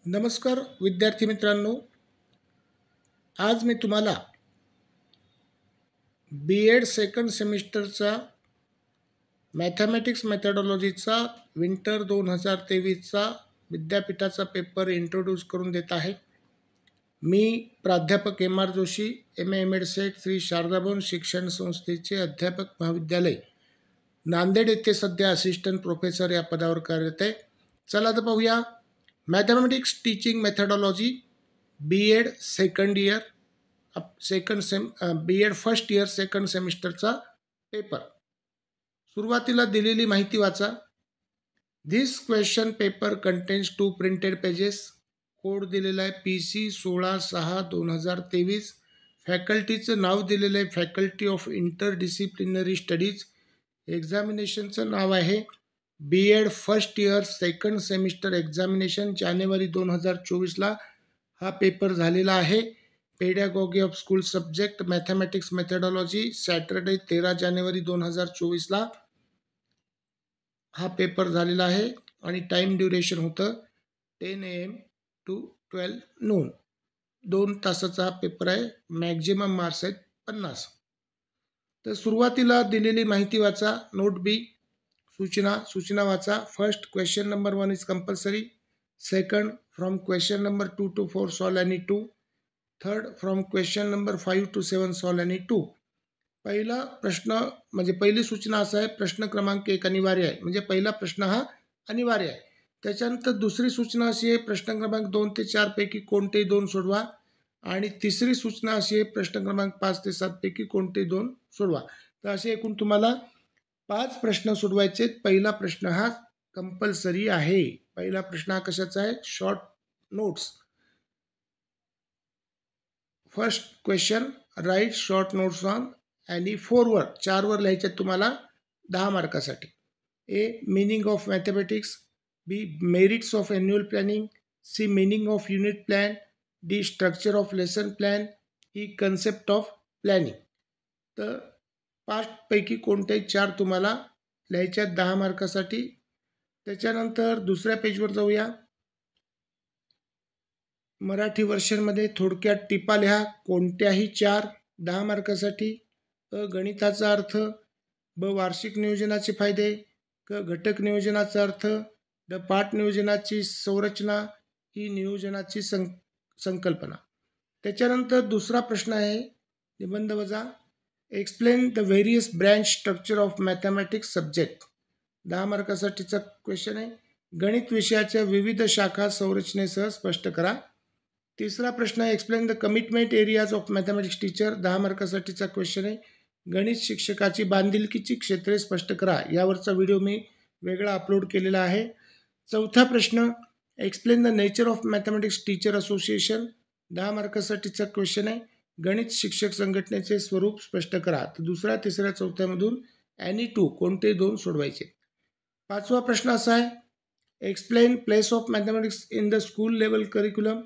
नमस्कार विद्यार्थी मित्रांनो, आज मी तुम्हाला B.Ed सेकंड सेमिस्टरचा मॅथमॅटिक्स मेथडॉलॉजीचा विंटर 2023चा विद्यापीठाचा पेपर इंट्रोड्यूस करून देत आहे। मी प्राध्यापक M.R. Joshi, M.A. M.Ed set Shri Sharadabhavan शिक्षण संस्थेचे अध्यापक महाविद्यालय नांदेड येथे सध्या असिस्टंट प्रोफेसर या पदावर कार्यरत आहे। चला तर पाहूया mathematics teaching methodology B.Ed second year B.Ed first year second सेमिस्टरचा पेपर। सुरुवातीला दिलेली माहिती वाचा। This question paper contains 2 printed pages. Code दिलेला आहे PC 16/6/2023। फॅकल्टीचं नाव दिलेलं आहे फॅकल्टी ऑफ इंटरडिसिप्लिनरी स्टडीज। एक्झामिनेशनचं नाव आहे B.Ed first year second semester examination. जानेवारी 2024ला हा पेपर झालेला आहे। Pedagogy of school subject mathematics methodology Saturday 13 जानेवारी 2024ला हा पेपर झालेला आहे आणि टाइम ड्युरेशन होतं 10 AM to 12 noon। 2 तासाचा हा पेपर आहे। मॅक्झिमम मार्क्स आहेत 50। तर सुरुवातीला दिलेली माहिती वाचा। नोट बी सूचना वाचा। First question number 1 is compulsory. Second from question number 2 to 4 solve any 2। Third from question number 5 to 7 solve any 2। पहिला प्रश्न म्हणजे पहिली सूचना असा आहे, प्रश्न क्रमांक 1 अनिवार्य आहे, म्हणजे पहिला प्रश्न हा अनिवार्य आहे। त्याच्यानंतर दुसरी सूचना अशी आहे, प्रश्न क्रमांक 2 ते 4 पैकी कोणतेही 2 सोडवा। आणि तिसरी सूचना अशी आहे, प्रश्न क्रमांक 5 ते 7 पैकी कोणतेही 2 सोडवा। तर असे एकूण तुम्हाला 5 प्रश्न सोडवायचे। पहिला प्रश्न हा कंपल्सरी आहे। पहिला प्रश्न हा कशाचा आहे? Short notes. First question, write short notes on any 4 वर 4 वर लिहायचे तुम्हाला 10 मार्कासाठी। A meaning of mathematics, B merits of annual planning, C meaning of unit plan, D structure of lesson plan, E concept of planning. तर 5 पैकी कोणतेही 4 तुम्हाला लिहायच्या 10 मार्कासाठी। त्याच्यानंतर दुसऱ्या पेजवर जाऊया। मराठी वर्षनमध्ये थोडक्यात टिपा लिहा कोणत्याही 4 10 मार्कासाठी। अ गणिताचा अर्थ, ब वार्षिक नियोजनाचे फायदे, क घटक नियोजनाचा अर्थ, ड पाठ नियोजनाची संरचना, ही नियोजनाची संकल्पना। त्याच्यानंतर दुसरा प्रश्न आहे निबंध वजा, explain the various branch structure of mathematics subject. 10 मार्कासाठीचा क्वेश्चन आहे। गणित विषयाच्या विविध शाखा संरचनेसह स्पष्ट करा। तिसरा प्रश्न आहे, explain the commitment areas of mathematics teacher. 10 मार्कासाठीचा क्वेश्चन आहे। गणित शिक्षकाची बांधिलकीची क्षेत्रे स्पष्ट करा। यावरचा व्हिडिओ मी वेगळा अपलोड केलेला आहे। चौथा प्रश्न, explain the nature of mathematics teacher association. 10 मार्कासाठीचा क्वेश्चन आहे। गणित शिक्षक संघटनेचे स्वरूप स्पष्ट करा। तर दुसऱ्या तिसऱ्या चौथ्यामधून एनी 2 कोणते 2 सोडवायचे। पाचवा प्रश्न असा आहे, explain place of mathematics in the school level curriculum.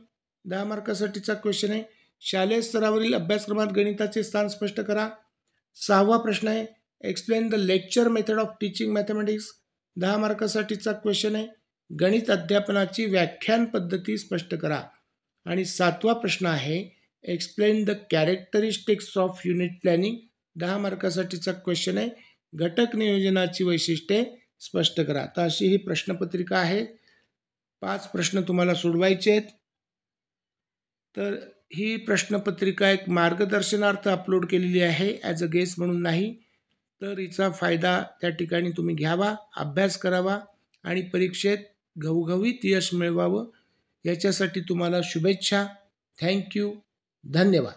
10 मार्कासाठीचा क्वेश्चन आहे। शालेय स्तरावरील अभ्यासक्रमात गणिताचे स्थान स्पष्ट करा। सहावा प्रश्न आहे, explain the lecture method of teaching mathematics. 10 मार्कासाठीचा क्वेश्चन आहे। गणित अध्यापनाची व्याख्यान पद्धती स्पष्ट करा। आणि सातवा प्रश्न आहे, explain the characteristics of unit planning. 10 मार्कासाठीचा क्वेश्चन आहे। घटक नियोजनाची वैशिष्ट्ये स्पष्ट करा। तर अशी ही प्रश्नपत्रिका आहे। 5 प्रश्न तुम्हाला सोडवायचे आहेत। तर ही प्रश्नपत्रिका एक मार्गदर्शनार्थ अपलोड केलेली आहे, ॲज अ गेस म्हणून नाही। तर हिचा फायदा त्या ठिकाणी तुम्ही घ्यावा, अभ्यास करावा आणि परीक्षेत घवघवीत यश मिळवावं, याच्यासाठी तुम्हाला शुभेच्छा। थँक्यू, धन्यवाद।